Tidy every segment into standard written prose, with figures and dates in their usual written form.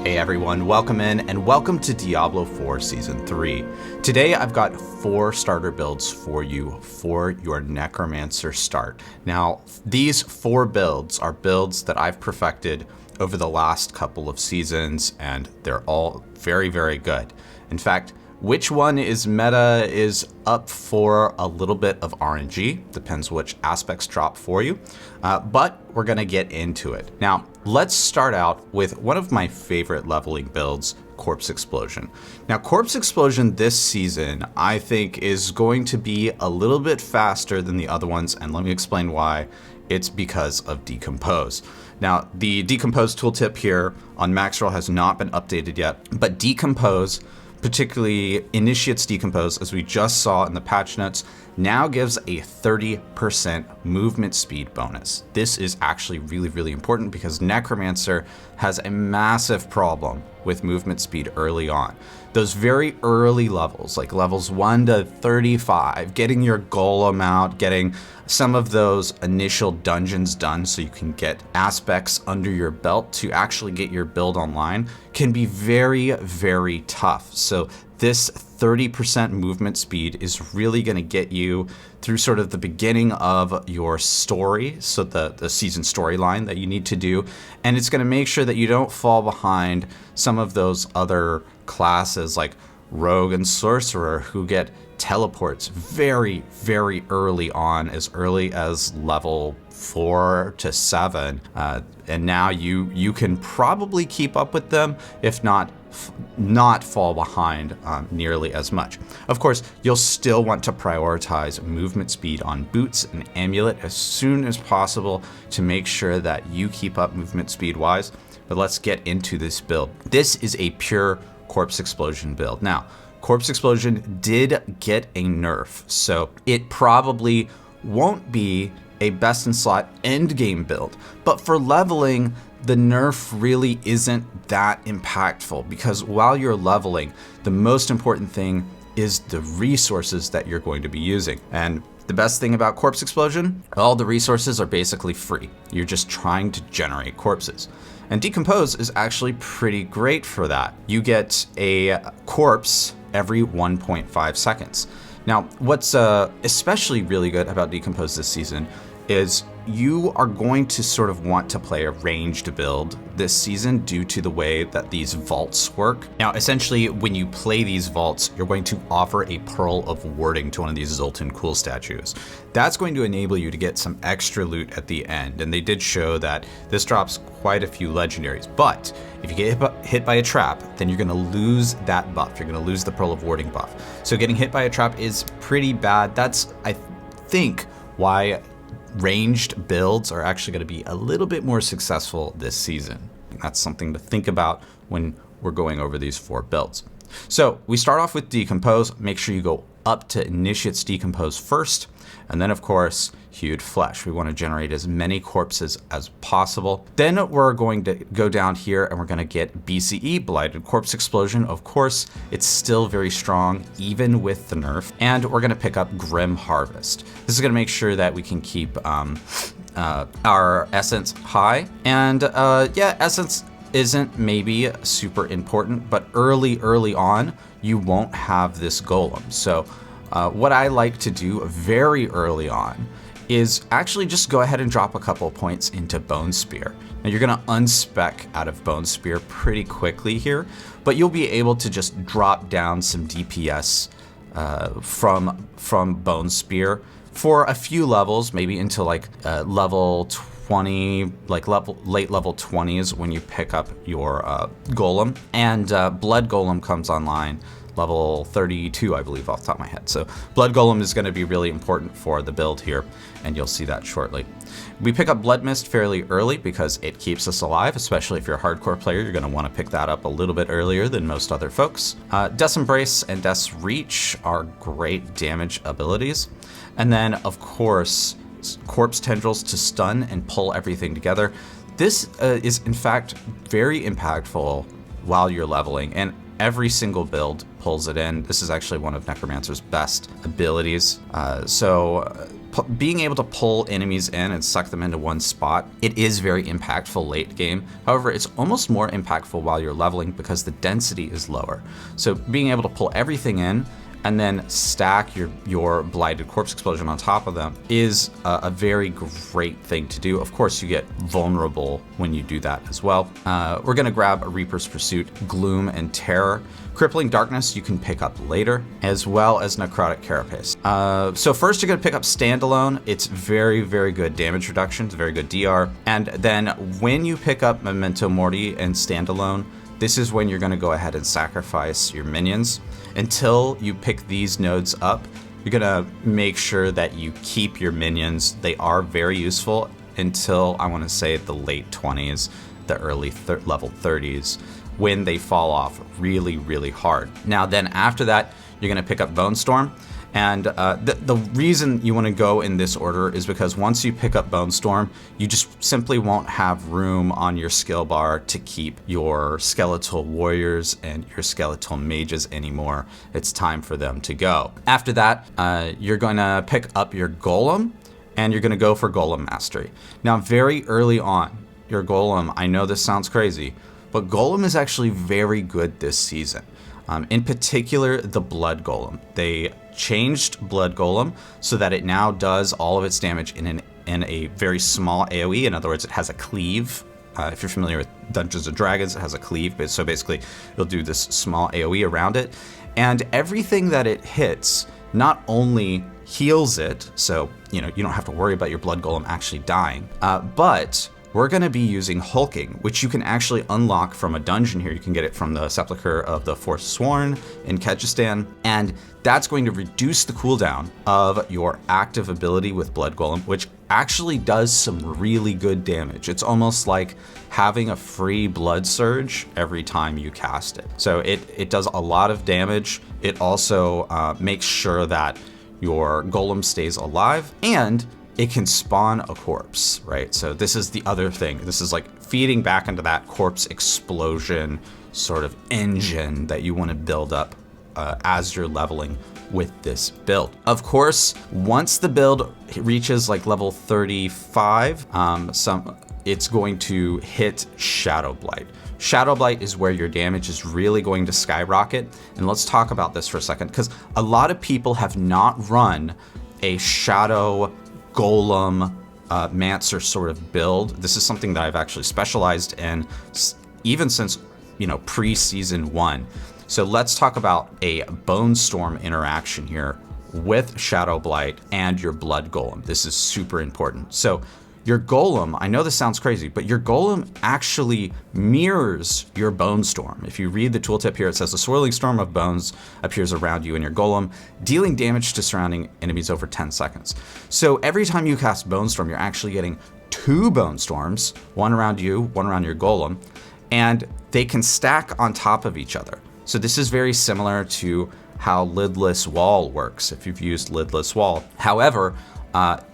Hey everyone, welcome in and welcome to Diablo 4 Season 3. Today I've got 4 starter builds for you for your Necromancer start. Now, these 4 builds are builds that I've perfected over the last couple of seasons, and they're all very, very good. In fact, which one is meta is up for a little bit of RNG, depends which aspects drop for you, but we're gonna get into it. Now, let's start out with one of my favorite leveling builds, Corpse Explosion. Now, Corpse Explosion this season, I think, is going to be a little bit faster than the other ones, and let me explain why. It's because of Decompose. Now, the Decompose tooltip here on MAXROLL has not been updated yet, but Decompose, particularly Initiate's Decompose, as we just saw in the patch notes, now gives a 30% movement speed bonus. This is actually really, really important because Necromancer has a massive problem with movement speed early on. Those very early levels, like levels 1 to 35, getting your golem out, getting some of those initial dungeons done so you can get aspects under your belt to actually get your build online, can be very, very tough. So this 30% movement speed is really going to get you through sort of the beginning of your story, so the season storyline that you need to do, and it's going to make sure that you don't fall behind some of those other classes like Rogue and Sorcerer who get teleports very, very early on, as early as level 4 to 7, and now you can probably keep up with them, if not fall behind nearly as much. Of course, you'll still want to prioritize movement speed on boots and amulet as soon as possible to make sure that you keep up movement speed wise. But let's get into this build. This is a pure Corpse Explosion build. Now, Corpse Explosion did get a nerf, so it probably won't be a best in slot end game build, but for leveling, the nerf really isn't that impactful, because while you're leveling, the most important thing is the resources that you're going to be using. And the best thing about Corpse Explosion, all the resources are basically free. You're just trying to generate corpses. And Decompose is actually pretty great for that. You get a corpse every 1.5 seconds. Now, what's especially really good about Decompose this season is you are going to sort of want to play a ranged build this season due to the way that these vaults work. Now, essentially, when you play these vaults, you're going to offer a Pearl of Warding to one of these Zoltan Cool statues. That's going to enable you to get some extra loot at the end, and they did show that this drops quite a few legendaries. But if you get hit by a trap, then you're going to lose that buff. You're going to lose the Pearl of Warding buff. So getting hit by a trap is pretty bad. That's, I think, why ranged builds are actually going to be a little bit more successful this season. And that's something to think about when we're going over these 4 builds. So we start off with Decompose. Make sure you go up to Initiate's Decompose first, and then of course Hewed Flesh. We want to generate as many corpses as possible. Then we're going to go down here and we're going to get BCE, Blighted Corpse Explosion. Of course, it's still very strong even with the nerf. And we're going to pick up Grim Harvest. This is going to make sure that we can keep our essence high. And yeah, essence isn't maybe super important, but early on, you won't have this golem. So what I like to do very early on is actually just go ahead and drop a couple points into Bone Spear. Now you're gonna unspec out of Bone Spear pretty quickly here, but you'll be able to just drop down some DPS from Bone Spear for a few levels, maybe into like level 20, like late level 20s when you pick up your golem. And Blood Golem comes online level 32, I believe, off the top of my head. So Blood Golem is going to be really important for the build here, and you'll see that shortly. We pick up Blood Mist fairly early because it keeps us alive, especially if you're a hardcore player. You're going to want to pick that up a little bit earlier than most other folks. Death's Embrace and Death's Reach are great damage abilities. And then, of course, Corpse Tendrils to stun and pull everything together. This is, in fact, very impactful while you're leveling. And every single build pulls it in. This is actually one of Necromancer's best abilities. Being able to pull enemies in and suck them into one spot, it is very impactful late game. However, it's almost more impactful while you're leveling because the density is lower. So being able to pull everything in and then stack your Blighted Corpse Explosion on top of them is a very great thing to do. Of course, you get vulnerable when you do that as well. We're going to grab a Reaper's Pursuit, Gloom, and Terror. Crippling Darkness you can pick up later, as well as Necrotic Carapace. So first you're going to pick up Standalone. It's very, very good damage reduction. It's very good DR. And then when you pick up Memento Mori and Standalone, this is when you're going to go ahead and sacrifice your minions. Until you pick these nodes up, you're going to make sure that you keep your minions. They are very useful until, I want to say, the late 20s, the early level 30s, when they fall off really, really hard. Now then after that, you're going to pick up Bone Storm. And the reason you want to go in this order is because once you pick up Bone Storm, you just simply won't have room on your skill bar to keep your skeletal warriors and your skeletal mages anymore. It's time for them to go. After that, you're going to pick up your Golem, and you're going to go for Golem Mastery. Now, very early on, your Golem, I know this sounds crazy, but Golem is actually very good this season. In particular, the Blood Golem. They changed Blood Golem so that it now does all of its damage in a very small AoE. In other words, it has a cleave. If you're familiar with Dungeons & Dragons, it has a cleave. So basically, it'll do this small AoE around it. And everything that it hits not only heals it, so you don't have to worry about your Blood Golem actually dying, but we're going to be using Hulking, which you can actually unlock from a dungeon here. You can get it from the Sepulchre of the Forsworn in Kyrgyzstan, and that's going to reduce the cooldown of your active ability with Blood Golem, which actually does some really good damage. It's almost like having a free blood surge every time you cast it. So it does a lot of damage. It also makes sure that your Golem stays alive, and it can spawn a corpse, right? So this is the other thing. This is like feeding back into that corpse explosion sort of engine that you want to build up as you're leveling with this build. Of course, once the build reaches like level 35, it's going to hit Shadow Blight. Shadow Blight is where your damage is really going to skyrocket. And let's talk about this for a second, because a lot of people have not run a Shadow Golem Mancer sort of build. This is something that I've actually specialized in even since pre-season 1. So let's talk about a Bone Storm interaction here with Shadow Blight and your Blood Golem. This is super important. So your Golem, I know this sounds crazy, but your Golem actually mirrors your Bone Storm. If you read the tooltip here, it says a swirling storm of bones appears around you and your Golem, dealing damage to surrounding enemies over 10 seconds. So every time you cast Bone Storm, you're actually getting 2 Bone Storms, one around you, one around your Golem, and they can stack on top of each other. So this is very similar to how Lidless Wall works, if you've used Lidless Wall. However,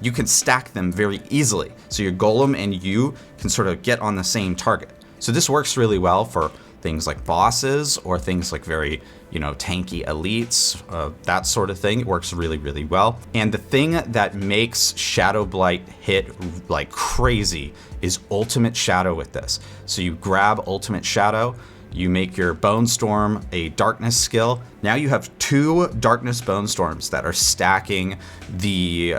you can stack them very easily. So your Golem and you can sort of get on the same target. So this works really well for things like bosses or things like very, tanky elites, that sort of thing. It works really, really well. And the thing that makes Shadow Blight hit like crazy is Ultimate Shadow with this. So you grab Ultimate Shadow, you make your Bone Storm a Darkness skill. Now you have 2 Darkness Bone Storms that are stacking the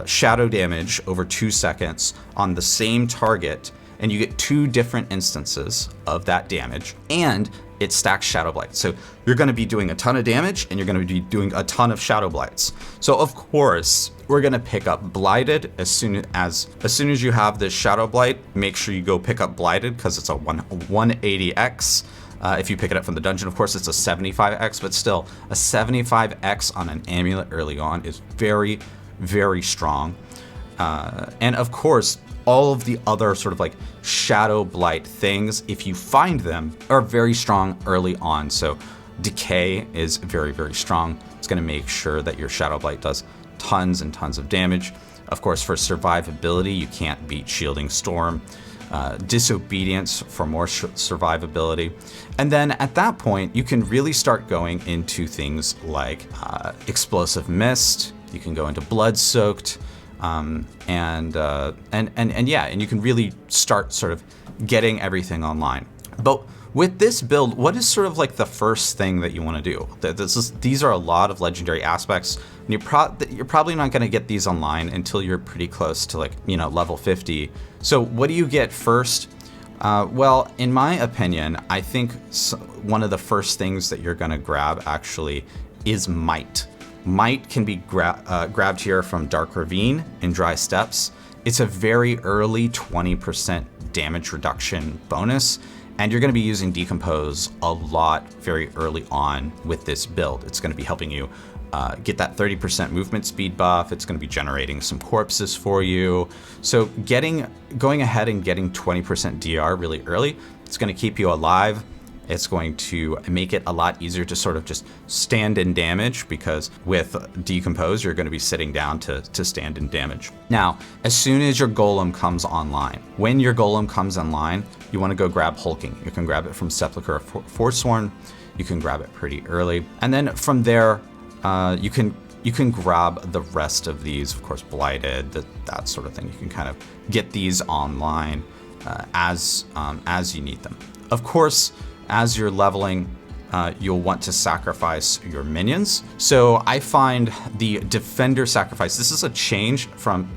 shadow damage over 2 seconds on the same target, and you get 2 different instances of that damage, and it stacks Shadow Blight. So you're going to be doing a ton of damage, and you're going to be doing a ton of Shadow Blights. So of course, we're going to pick up Blighted as soon as you have this Shadow Blight. Make sure you go pick up Blighted because it's a 180x. If you pick it up from the dungeon, of course, it's a 75x, but still, a 75x on an amulet early on is very, very strong. And of course, all of the other sort of like Shadow Blight things, if you find them, are very strong early on. So Decay is very, very strong. It's going to make sure that your Shadow Blight does tons and tons of damage. Of course, for survivability, you can't beat Shielding Storm. disobedience for more survivability. And then at that point, you can really start going into things like explosive mist. You can go into blood soaked, and you can really start sort of getting everything online. But with this build, what is sort of like the first thing that you want to do? These are a lot of legendary aspects. And you're probably not going to get these online until you're pretty close to like, level 50. So what do you get first? Well, in my opinion, I think one of the first things that you're going to grab actually is Might. Might can be grabbed here from Dark Ravine in Dry Steppes. It's a very early 20% damage reduction bonus. And you're going to be using Decompose a lot very early on with this build. It's going to be helping you get that 30% movement speed buff. It's going to be generating some corpses for you. So going ahead and getting 20% DR really early, it's going to keep you alive. It's going to make it a lot easier to sort of just stand in damage, because with Decompose, you're going to be sitting down to stand in damage. Now, as soon as your Golem comes online, when your Golem comes online, you want to go grab Hulking. You can grab it from Sepulchre of Forsworn. You can grab it pretty early. And then from there, you can grab the rest of these, of course, Blighted, that sort of thing. You can kind of get these online as you need them. Of course, as you're leveling, you'll want to sacrifice your minions. So I find the Defender sacrifice, this is a change from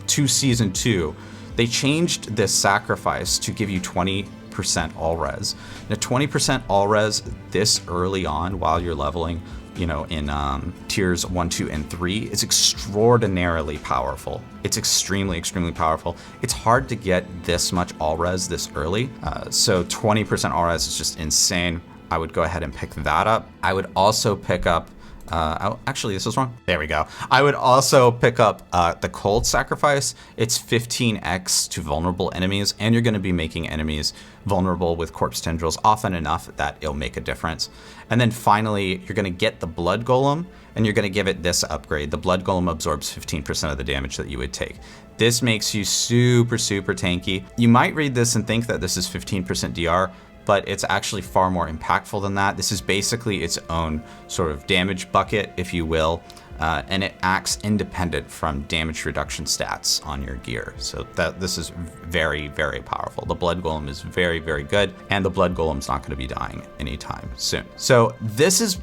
to Season 2. They changed this sacrifice to give you 20% all res. Now 20% all res this early on while you're leveling, in tiers 1, 2, and 3 is extraordinarily powerful. It's extremely, extremely powerful. It's hard to get this much all res this early. So 20% all res is just insane. I would go ahead and pick that up. I would also pick up, actually this is wrong. There we go. I would also pick up the Cold Sacrifice. It's 15x to vulnerable enemies, and you're gonna be making enemies vulnerable with Corpse Tendrils often enough that it'll make a difference. And then finally, you're gonna get the Blood Golem, and you're gonna give it this upgrade. The Blood Golem absorbs 15% of the damage that you would take. This makes you super, super tanky. You might read this and think that this is 15% DR, but it's actually far more impactful than that. This is basically its own sort of damage bucket, if you will, and it acts independent from damage reduction stats on your gear. So this is very, very powerful. The Blood Golem is very, very good, and the Blood Golem's not gonna be dying anytime soon. So this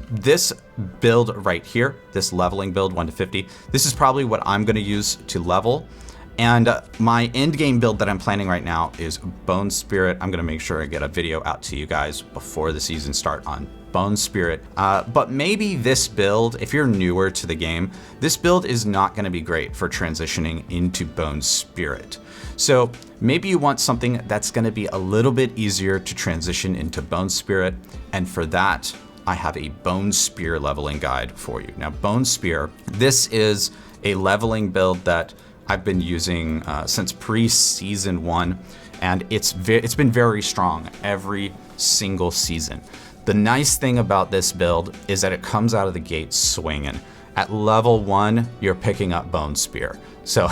build right here, this leveling build 1 to 50, this is probably what I'm gonna use to level. And my end game build that I'm planning right now is Bone Spirit. I'm gonna make sure I get a video out to you guys before the season start on Bone Spirit. But maybe this build, if you're newer to the game, this build is not gonna be great for transitioning into Bone Spirit. So maybe you want something that's gonna be a little bit easier to transition into Bone Spirit. And for that, I have a Bone Spear leveling guide for you. Now, Bone Spear, this is a leveling build that I've been using since pre-season 1, and it's been very strong every single season. The nice thing about this build is that it comes out of the gate swinging. At level 1, you're picking up Bone Spear. So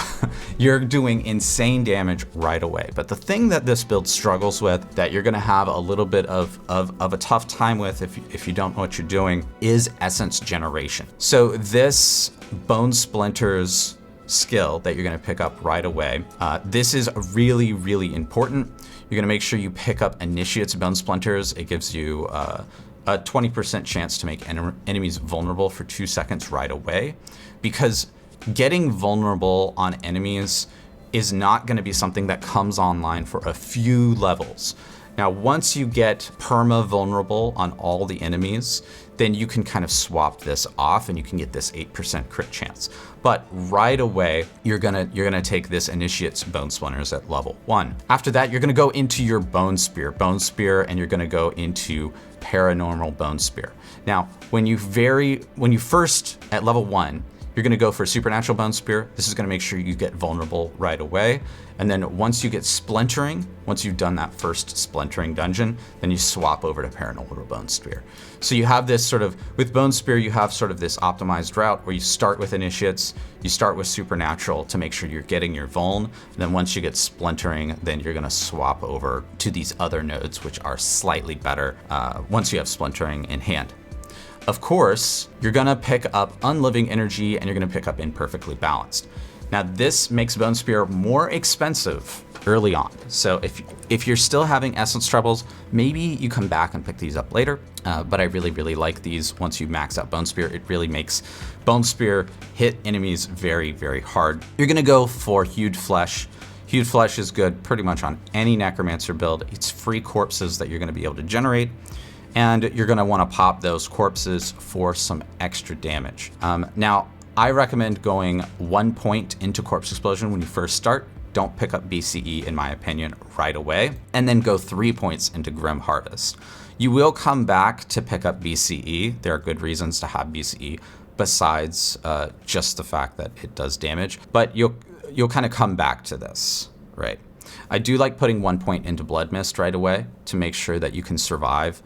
you're doing insane damage right away. But the thing that this build struggles with, that you're gonna have a little bit of a tough time with if you don't know what you're doing, is essence generation. So this Bone Splinters skill that you're gonna pick up right away. This is really, really important. You're gonna make sure you pick up Initiate's Bone Splinters. It gives you a 20% chance to make enemies vulnerable for 2 seconds right away, because getting vulnerable on enemies is not gonna be something that comes online for a few levels. Now, once you get perma vulnerable on all the enemies, then you can kind of swap this off and you can get this 8% crit chance. But right away, you're gonna take this Initiate's Bone Splinters at level 1. After that, you're gonna go into your Bone Spear, and you're gonna go into Paranormal Bone Spear. Now, when you first, at level 1, you're going to go for Supernatural Bone Spear. This is going to make sure you get vulnerable right away. And then once you get Splintering, once you've done that first Splintering dungeon, then you swap over to Paranormal Bone Spear. So you have this sort of, with Bone Spear, you have sort of this optimized route where you start with Initiates, you start with Supernatural to make sure you're getting your Vuln. And then once you get Splintering, then you're going to swap over to these other nodes, which are slightly better once you have Splintering in hand. Of course, you're gonna pick up Unliving Energy and you're gonna pick up Imperfectly Balanced. Now this makes Bone Spear more expensive early on. So if you're still having essence troubles, maybe you come back and pick these up later. But I really, really like these. Once you max out Bone Spear, it really makes Bone Spear hit enemies very, very hard. You're gonna go for Hued Flesh. Hued Flesh is good pretty much on any Necromancer build. It's free corpses that you're gonna be able to generate. And you're gonna wanna pop those corpses for some extra damage. Now, I recommend going 1 point into Corpse Explosion when you first start. Don't pick up BCE, in my opinion, right away. And then go 3 points into Grim Harvest. You will come back to pick up BCE. There are good reasons to have BCE besides just the fact that it does damage. But you'll kind of come back to this, right? I do like putting 1 point into Blood Mist right away to make sure that you can survive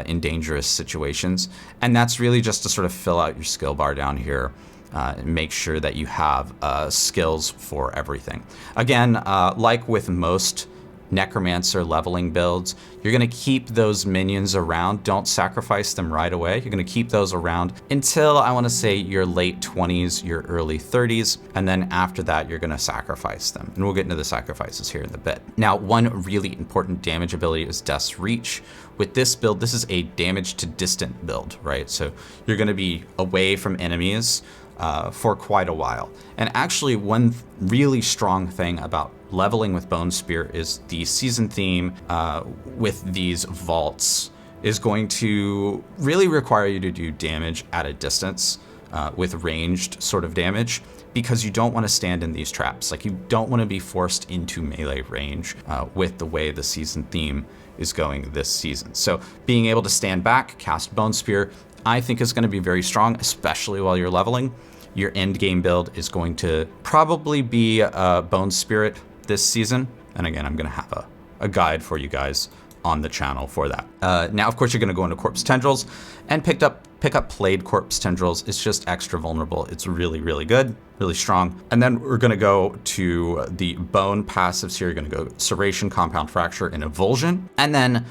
in dangerous situations. And that's really just to sort of fill out your skill bar down here and make sure that you have skills for everything. Again, like with most Necromancer leveling builds, you're gonna keep those minions around. Don't sacrifice them right away. You're gonna keep those around until, I wanna say, your late 20s, your early 30s, and then after that, you're gonna sacrifice them. And we'll get into the sacrifices here in a bit. Now, one really important damage ability is Death's Reach. With this build, this is a damage to distant build, right? So you're gonna be away from enemies for quite a while. And actually, one really strong thing about leveling with Bone Spear is the season theme with these vaults is going to really require you to do damage at a distance with ranged sort of damage, because you don't want to stand in these traps. Like, you don't want to be forced into melee range with the way the season theme is going this season. So being able to stand back, cast Bone Spear, I think is going to be very strong, especially while you're leveling. Your end game build is going to probably be Bone Spirit this season. And again, I'm going to have a guide for you guys on the channel for that. Now, of course, you're going to go into Corpse Tendrils and pick up Played Corpse Tendrils. It's just extra vulnerable. It's really, really good, really strong. And then we're going to go to the Bone passives here. You're going to go Serration, Compound Fracture, and Evulsion. And then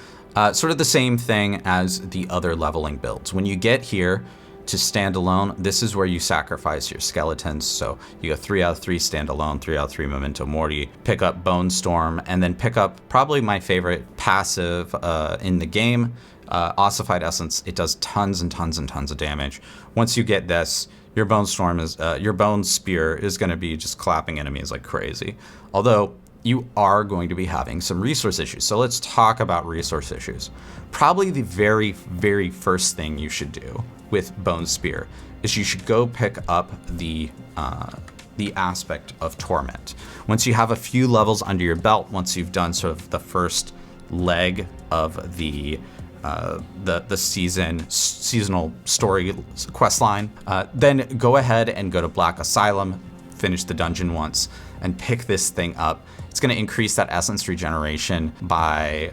sort of the same thing as the other leveling builds. When you get here to standalone, this is where you sacrifice your skeletons. So you go 3 out of 3 standalone, 3 out of 3 Memento Mori, pick up Bone Storm, and then pick up probably my favorite passive in the game, Ossified Essence. It does tons and tons and tons of damage. Once you get this, your Bone Storm is, your Bone Spear is gonna be just clapping enemies like crazy. Although you are going to be having some resource issues. So let's talk about resource issues. Probably the very, very first thing you should do with Bone Spear is you should go pick up the aspect of Torment. Once you have a few levels under your belt, once you've done sort of the first leg of the seasonal story quest line, then go ahead and go to Black Asylum, finish the dungeon once, and pick this thing up. It's going to increase that essence regeneration by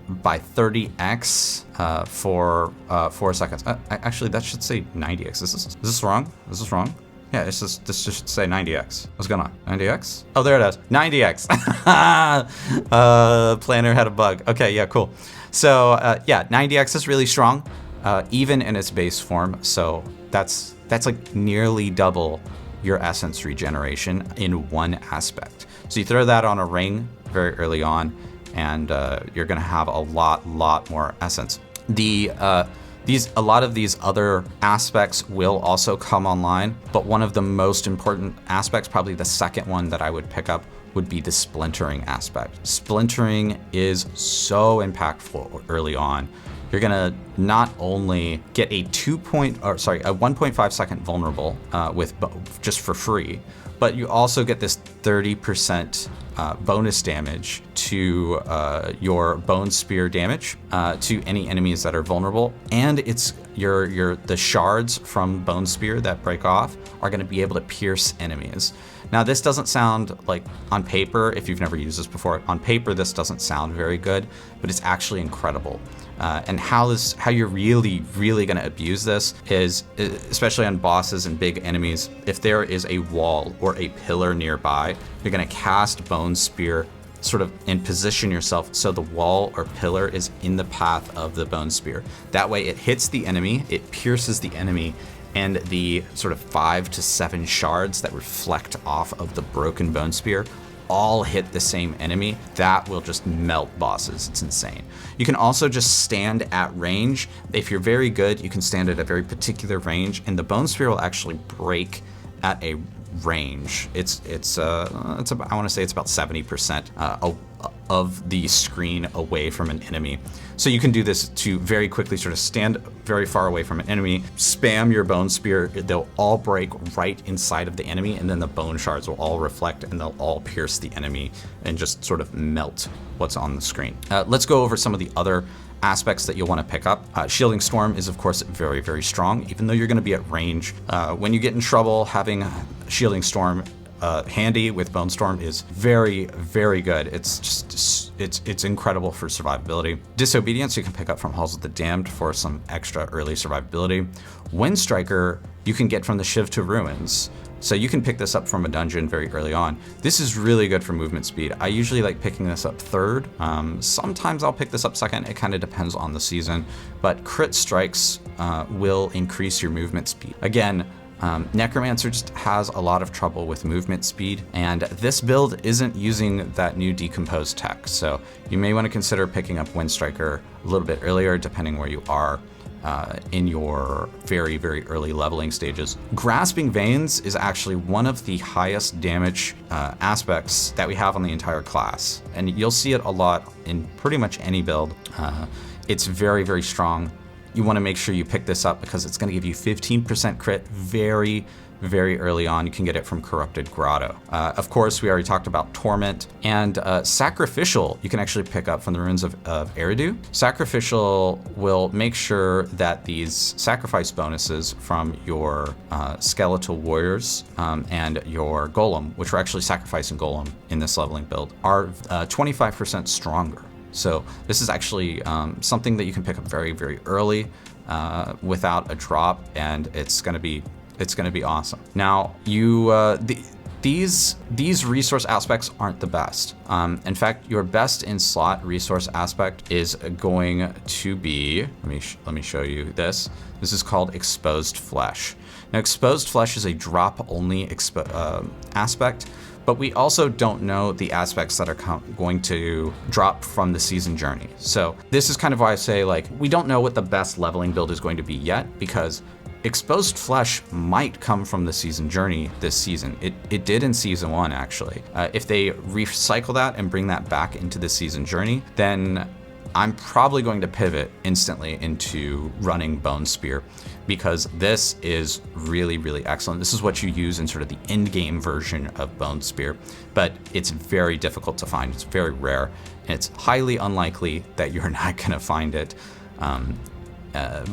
30x for 4 seconds. Actually, that should say 90x. Is this wrong? Is this wrong? Yeah, this should say 90x. What's going on? 90x? Oh, there it is. 90x. Planner had a bug. Okay, yeah, cool. So yeah, 90x is really strong, even in its base form. So that's like nearly double your essence regeneration in one aspect. So you throw that on a ring very early on, and you're gonna have a lot more essence. A lot of these other aspects will also come online, but one of the most important aspects, probably the second one that I would pick up, would be the splintering aspect. Splintering is so impactful early on. You're gonna not only get a 1.5 second vulnerable with just for free, but you also get this 30% bonus damage to your bone spear damage to any enemies that are vulnerable, and it's the shards from bone spear that break off are going to be able to pierce enemies. Now, this doesn't sound like, on paper, if you've never used this before, on paper this doesn't sound very good, but it's actually incredible. And how you're really going to abuse this is, especially on bosses and big enemies, if there is a wall or a pillar nearby, you're going to cast Bone Spear sort of and position yourself so the wall or pillar is in the path of the Bone Spear. That way it hits the enemy, it pierces the enemy, and the sort of 5 to 7 shards that reflect off of the broken Bone Spear all hit the same enemy. That will just melt bosses. It's insane. You can also just stand at range. If you're very good, you can stand at a very particular range, and the Bone Spear will actually break at a range. It's about, I want to say it's about 70% of the screen away from an enemy. So you can do this to very quickly sort of stand very far away from an enemy, spam your Bone Spear, they'll all break right inside of the enemy, and then the bone shards will all reflect and they'll all pierce the enemy and just sort of melt what's on the screen. Let's go over some of the other aspects that you'll want to pick up. Shielding Storm is of course very strong, even though you're going to be at range. When you get in trouble, having Shielding Storm handy with Bone Storm is very good. It's just it's incredible for survivability. Disobedience you can pick up from Halls of the Damned for some extra early survivability. Wind Striker you can get from the Shiv to Ruins. So you can pick this up from a dungeon very early on. This is really good for movement speed. I usually like picking this up third. Sometimes I'll pick this up second. It kind of depends on the season, but crit strikes will increase your movement speed. Again, Necromancer just has a lot of trouble with movement speed, and this build isn't using that new decomposed tech. So you may want to consider picking up Wind Striker a little bit earlier, depending where you are in your very early leveling stages. Grasping Veins is actually one of the highest damage aspects that we have on the entire class, and you'll see it a lot in pretty much any build. It's very strong. You want to make sure you pick this up because it's going to give you 15% crit very early on. You can get it from Corrupted Grotto. Of course, we already talked about Torment, and Sacrificial you can actually pick up from the Ruins of Eridu. Sacrificial will make sure that these sacrifice bonuses from your Skeletal Warriors and your Golem, which we're actually sacrificing Golem in this leveling build, are 25% stronger. So this is actually something that you can pick up very early without a drop, and it's gonna be awesome. Now these resource aspects aren't the best. In fact, your best in slot resource aspect is going to be, let me show you this. This is called Exposed Flesh. Now, Exposed Flesh is a drop only aspect, but we also don't know the aspects that are going to drop from the season journey. So this is kind of why I say, like, we don't know what the best leveling build is going to be yet, because Exposed Flesh might come from the season journey this season. It did in season 1, actually. If they recycle that and bring that back into the season journey, then I'm probably going to pivot instantly into running Bone Spear, because this is really excellent. This is what you use in sort of the end game version of Bone Spear, but it's very difficult to find. It's very rare, and it's highly unlikely that you're not gonna find it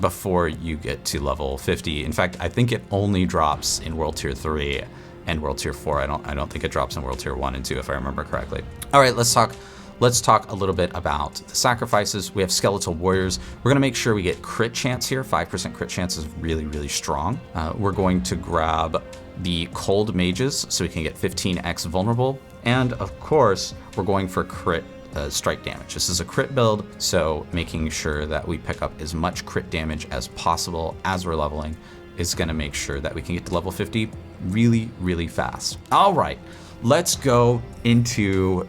before you get to level 50. In fact, I think it only drops in World Tier 3 and World Tier 4. I don't think it drops in World Tier 1 and 2, if I remember correctly. All right, let's talk a little bit about the sacrifices. We have Skeletal Warriors. We're gonna make sure we get crit chance here. 5% crit chance is really strong. We're going to grab the Cold Mages so we can get 15x vulnerable. And of course, we're going for crit strike damage. This is a crit build, so making sure that we pick up as much crit damage as possible as we're leveling is gonna make sure that we can get to level 50 really fast. All right, let's go into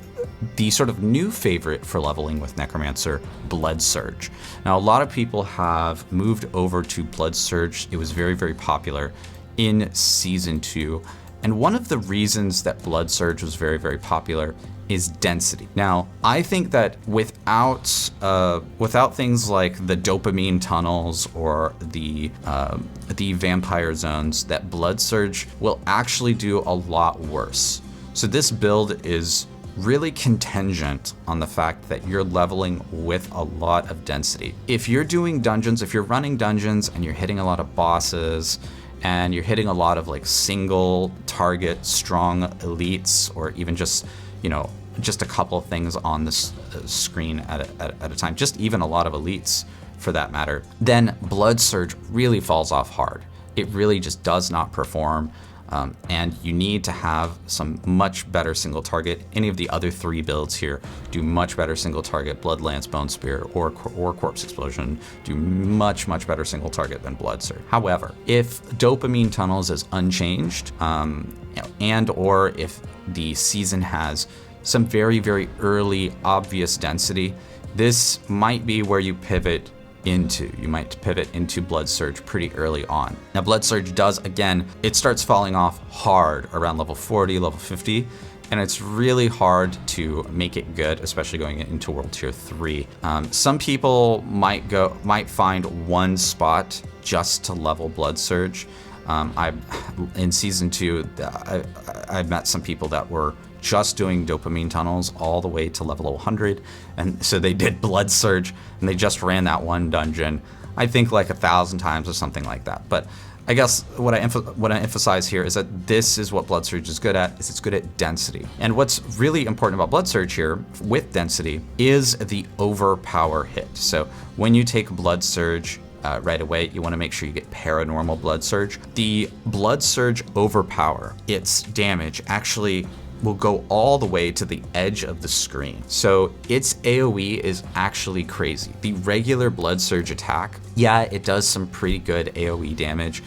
the sort of new favorite for leveling with Necromancer, Blood Surge. Now, a lot of people have moved over to Blood Surge. It was very popular in Season 2. And one of the reasons that Blood Surge was very popular is density. Now, I think that without things like the dopamine tunnels or the vampire zones, that Blood Surge will actually do a lot worse. So this build is really contingent on the fact that you're leveling with a lot of density. If you're doing dungeons, if you're running dungeons and you're hitting a lot of bosses and you're hitting a lot of like single target strong elites, or even just, you know, just a couple of things on the screen at a time, just even a lot of elites for that matter, then Blood Surge really falls off hard. It really just does not perform. And you need to have some much better single target. Any of the other 3 builds here do much better single target. Blood Lance, Bone Spear, or Corpse Explosion do much better single target than Blood Surge. However, if Dopamine Tunnels is unchanged, and or if the season has some very early obvious density, this might be where you pivot into. You might pivot into Blood Surge pretty early on. Now Blood Surge does, again, it starts falling off hard around level 40, level 50, and it's really hard to make it good, especially going into World Tier 3. Some people might find one spot just to level Blood Surge. In Season 2, I've met some people that were just doing Dopamine Tunnels all the way to level 100, and so they did Blood Surge and they just ran that one dungeon, I think like 1,000 times or something like that. But I guess what I emphasize here is that this is what Blood Surge is good at, is it's good at density. And what's really important about Blood Surge here with density is the overpower hit. So when you take Blood Surge right away, you want to make sure you get paranormal Blood Surge. The Blood Surge overpower, its damage actually will go all the way to the edge of the screen. So its AoE is actually crazy. The regular Blood Surge attack, yeah, it does some pretty good AoE damage.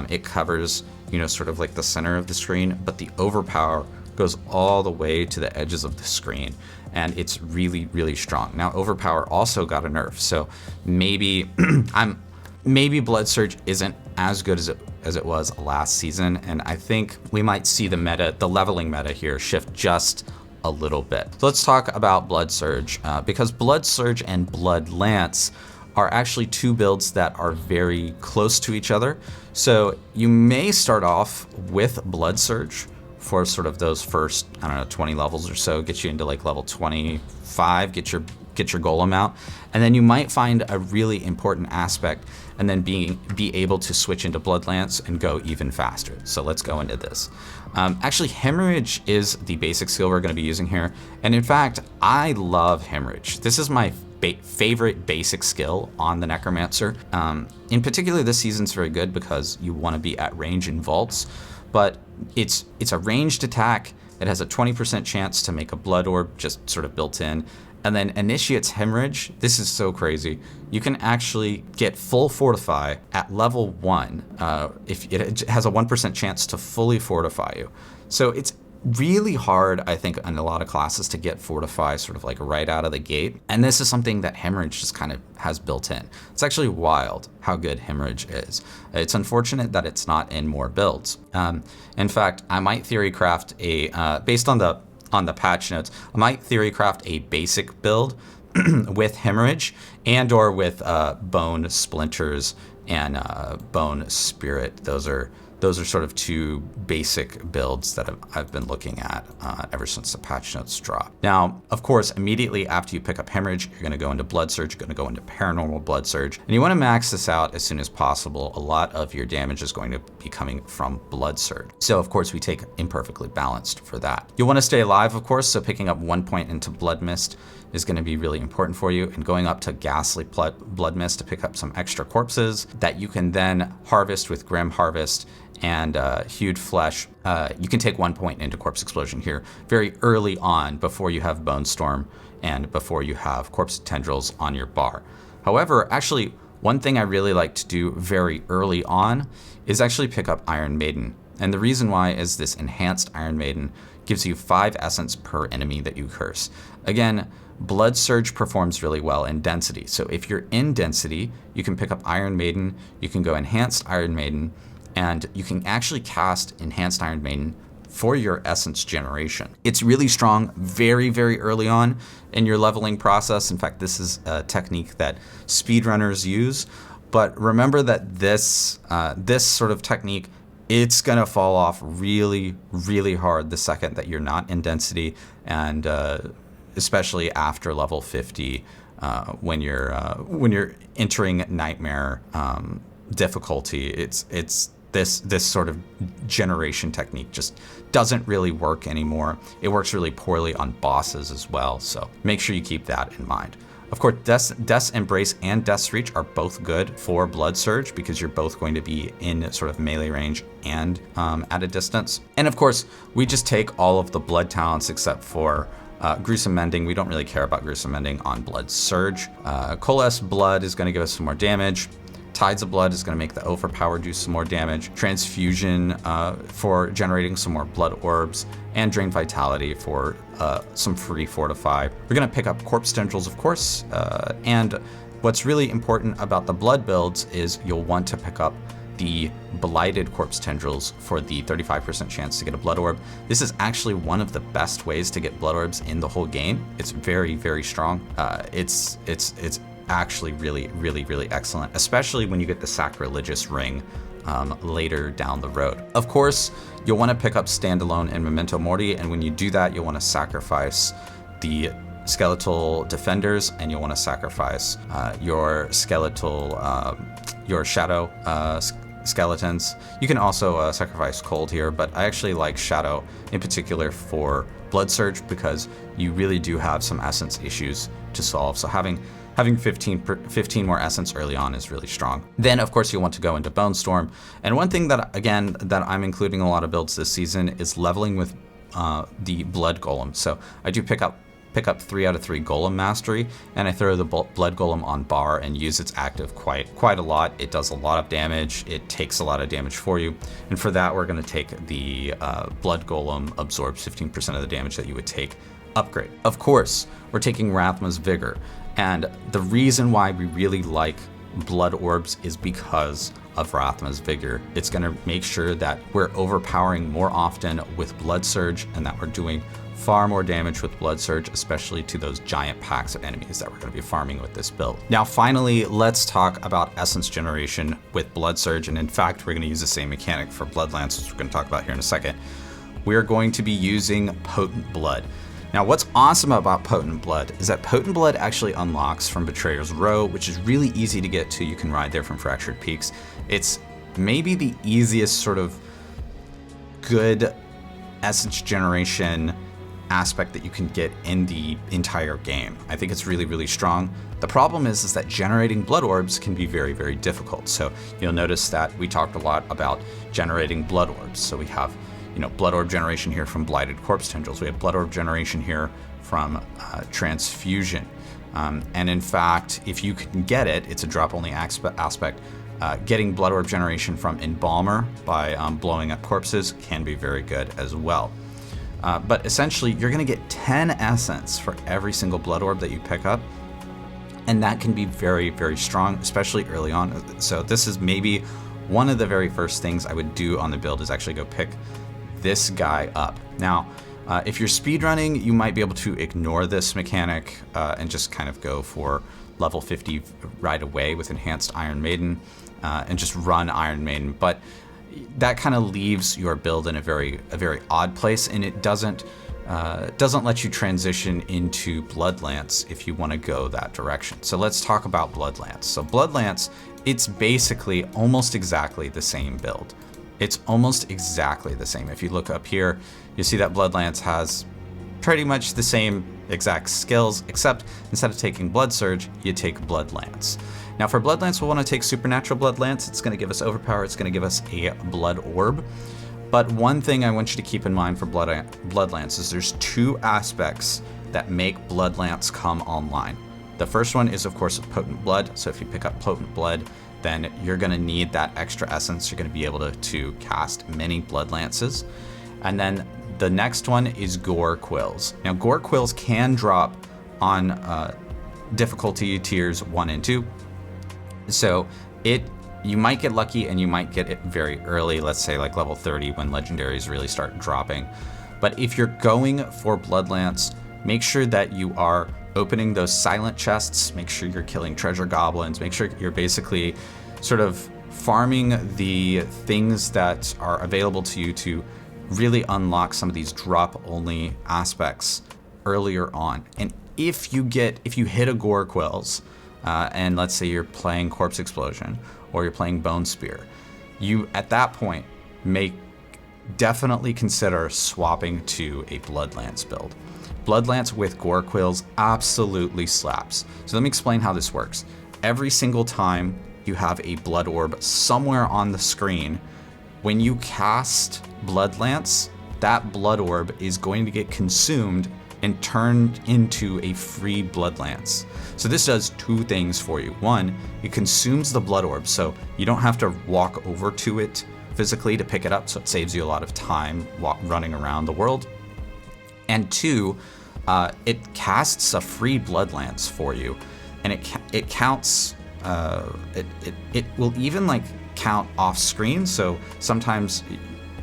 It covers, you know, sort of like the center of the screen, but the overpower goes all the way to the edges of the screen, and it's really strong. Now overpower also got a nerf, so maybe maybe Blood Surge isn't as good as it was last season, and I think we might see the leveling meta here shift just a little bit. So let's talk about Blood Surge, because Blood Surge and Blood Lance are actually 2 builds that are very close to each other. So you may start off with Blood Surge for sort of those first, I don't know, 20 levels or so, get you into like level 25, get your golem out, and then you might find a really important aspect and then be able to switch into Blood Lance and go even faster. So let's go into this. Actually, Hemorrhage is the basic skill we're going to be using here, and in fact, I love Hemorrhage. This is my favorite basic skill on the Necromancer. In particular, this season's very good because you want to be at range in vaults, but it's a ranged attack. It has a 20% chance to make a blood orb just sort of built in, and then Initiate's Hemorrhage. This is so crazy. You can actually get full fortify at level 1 if it has a 1% chance to fully fortify you. So it's really hard, I think, in a lot of classes to get fortify sort of like right out of the gate. And this is something that Hemorrhage just kind of has built in. It's actually wild how good Hemorrhage is. It's unfortunate that it's not in more builds. In fact, I might theory craft a, based on the patch notes, I might theory craft a basic build with Hemorrhage and or with Bone Splinters and Bone Spirit. Those are sort of 2 basic builds that I've been looking at ever since the patch notes dropped. Now, of course, immediately after you pick up Hemorrhage, you're going to go into Blood Surge, you're going to go into Paranormal Blood Surge, and you want to max this out as soon as possible. A lot of your damage is going to be coming from Blood Surge. So, of course, we take Imperfectly Balanced for that. You'll want to stay alive, of course, so picking up 1 point into Blood Mist is going to be really important for you, and going up to Ghastly Blood Mist to pick up some extra corpses that you can then harvest with Grim Harvest and Hewed Flesh. You can take 1 point into Corpse Explosion here very early on before you have Bone Storm and before you have Corpse Tendrils on your bar. However, actually, one thing I really like to do very early on is actually pick up Iron Maiden. And the reason why is this enhanced Iron Maiden gives you 5 essence per enemy that you curse. Again, Blood Surge performs really well in density. So if you're in density, you can pick up Iron Maiden, you can go enhanced Iron Maiden, and you can actually cast Enhanced Iron Maiden for your essence generation. It's really strong very early on in your leveling process. In fact, this is a technique that speedrunners use. But remember that this sort of technique it's going to fall off really, really hard the second that you're not in density, and especially after level 50, when you're entering nightmare difficulty. It's this sort of generation technique just doesn't really work anymore. It works really poorly on bosses as well, so make sure you keep that in mind. Of course, Death's Embrace and Death's Reach are both good for Blood Surge because you're both going to be in sort of melee range and at a distance. And of course, we just take all of the blood talents except for Gruesome Mending. We don't really care about Gruesome Mending on Blood Surge. Coalesce Blood is going to give us some more damage. Tides of Blood is going to make the Overpower do some more damage. Transfusion for generating some more blood orbs. And Drain Vitality for some free Fortify. We're going to pick up Corpse Tendrils, of course. And what's really important about the blood builds is you'll want to pick up the Blighted Corpse Tendrils for the 35% chance to get a blood orb. This is actually one of the best ways to get blood orbs in the whole game. It's very, very strong. It's actually really excellent, especially when you get the Sacrilegious Ring later down the road. Of course, you'll want to pick up Standalone and Memento Mori, and when you do that, you'll want to sacrifice the Skeletal Defenders, and you'll want to sacrifice your Shadow Skeletons. You can also sacrifice Cold here, but I actually like Shadow in particular for Blood Surge because you really do have some essence issues to solve. So having 15 more essence early on is really strong. Then of course you'll want to go into Bone Storm. And one thing that I'm including in a lot of builds this season is leveling with the Blood Golem. So I do pick up 3 out of 3 Golem Mastery, and I throw the Blood Golem on bar and use its active quite a lot. It does a lot of damage. It takes a lot of damage for you. And for that, we're going to take the Blood Golem absorbs 15% of the damage that you would take upgrade. Of course, we're taking Rathma's Vigor. And the reason why we really like Blood Orbs is because of Rathma's Vigor. It's going to make sure that we're overpowering more often with Blood Surge, and that we're doing far more damage with Blood Surge, especially to those giant packs of enemies that we're going to be farming with this build. Now finally, let's talk about essence generation with Blood Surge, and in fact we're going to use the same mechanic for Bloodlance, which we're going to talk about here in a second. We're going to be using Potent Blood. Now what's awesome about Potent Blood is that Potent Blood actually unlocks from Betrayer's Row, which is really easy to get to. You can ride there from Fractured Peaks. It's maybe the easiest sort of good essence generation aspect that you can get in the entire game. I think it's really strong. The problem is that generating blood orbs can be very difficult. So you'll notice that we talked a lot about generating blood orbs. So we have, blood orb generation here from Blighted Corpse Tendrils. We have blood orb generation here from Transfusion. And in fact, if you can get it, it's a drop only aspect. Getting blood orb generation from Embalmer by blowing up corpses can be very good as well. But essentially, you're going to get 10 essence for every single blood orb that you pick up. And that can be very strong, especially early on. So this is maybe one of the very first things I would do on the build is actually go pick this guy up. Now, if you're speedrunning, you might be able to ignore this mechanic and just kind of go for level 50 right away with Enhanced Iron Maiden and just run Iron Maiden. But that kind of leaves your build in a very odd place, and it doesn't let you transition into Bloodlance if you want to go that direction. So let's talk about Bloodlance. So Bloodlance, it's basically almost exactly the same build. It's almost exactly the same. If you look up here, you see that Bloodlance has pretty much the same exact skills, except instead of taking Blood Surge, you take Bloodlance. Now for Bloodlance, we'll want to take Supernatural Bloodlance. It's going to give us Overpower. It's going to give us a Blood Orb. But one thing I want you to keep in mind for Bloodlance is there's 2 aspects that make Bloodlance come online. The first one is, of course, Potent Blood. So if you pick up Potent Blood, then you're going to need that extra essence. You're going to be able to cast many Bloodlances. And then the next one is Gore Quills. Now, Gore Quills can drop on difficulty tiers 1 and 2. So you might get lucky and you might get it very early, let's say like level 30 when legendaries really start dropping. But if you're going for Bloodlance, make sure that you are opening those silent chests, make sure you're killing treasure goblins, make sure you're basically sort of farming the things that are available to you to really unlock some of these drop-only aspects earlier on. And if you hit a Gore Quills, and let's say you're playing Corpse Explosion or you're playing Bone Spear, you at that point may definitely consider swapping to a Bloodlance build. Bloodlance with Gore Quills absolutely slaps. So let me explain how this works. Every single time you have a Blood Orb somewhere on the screen, when you cast Bloodlance, that Blood Orb is going to get consumed and turned into a free Bloodlance. So this does two things for you. One, it consumes the Blood Orb, so you don't have to walk over to it physically to pick it up, so it saves you a lot of time running around the world. And two, it casts a free Bloodlance for you, and it counts. It will even like count off screen. So sometimes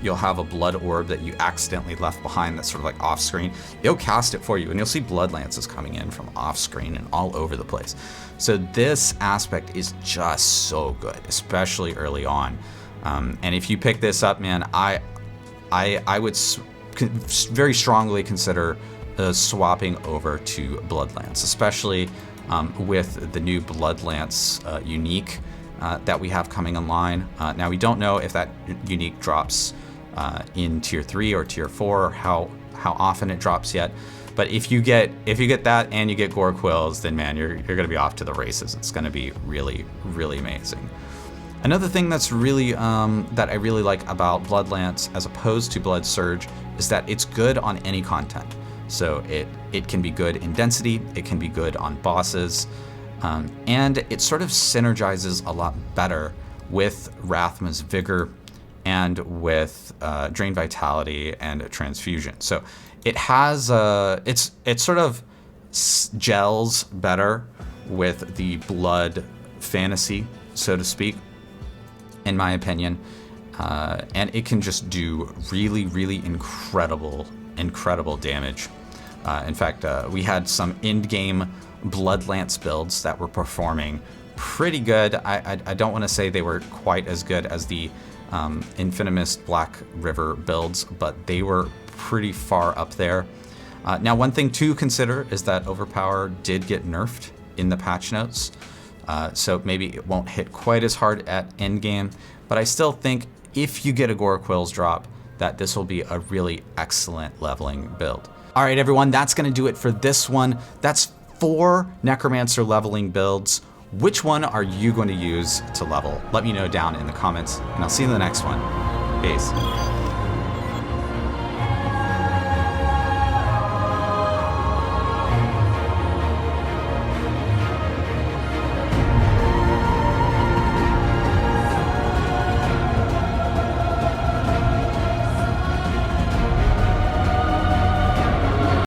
you'll have a Blood Orb that you accidentally left behind that's sort of like off screen. It'll cast it for you, and you'll see Bloodlances coming in from off screen and all over the place. So this aspect is just so good, especially early on. And if you pick this up, man, I would very strongly consider swapping over to Bloodlance, especially with the new Bloodlance unique that we have coming online. Now we don't know if that unique drops in tier 3 or tier 4, or how often it drops yet. But if you get that and you get Gore Quills, then man, you're gonna be off to the races. It's gonna be really, really amazing. Another thing that's really that I really like about Bloodlance as opposed to Blood Surge is that it's good on any content. So it can be good in density, it can be good on bosses, and it sort of synergizes a lot better with Rathma's Vigor and with Drain Vitality and Transfusion. So it has it sort of gels better with the Blood fantasy, so to speak, in my opinion, and it can just do really, really incredible damage. In fact, we had some end-game Bloodlance builds that were performing pretty good. I don't want to say they were quite as good as the Infamous Black River builds, but they were pretty far up there. Now, one thing to consider is that Overpower did get nerfed in the patch notes. So maybe it won't hit quite as hard at endgame, but I still think if you get a Gore Quills drop, that this will be a really excellent leveling build. All right, everyone, that's gonna do it for this one. That's 4 Necromancer leveling builds. Which one are you going to use to level? Let me know down in the comments, and I'll see you in the next one. Peace.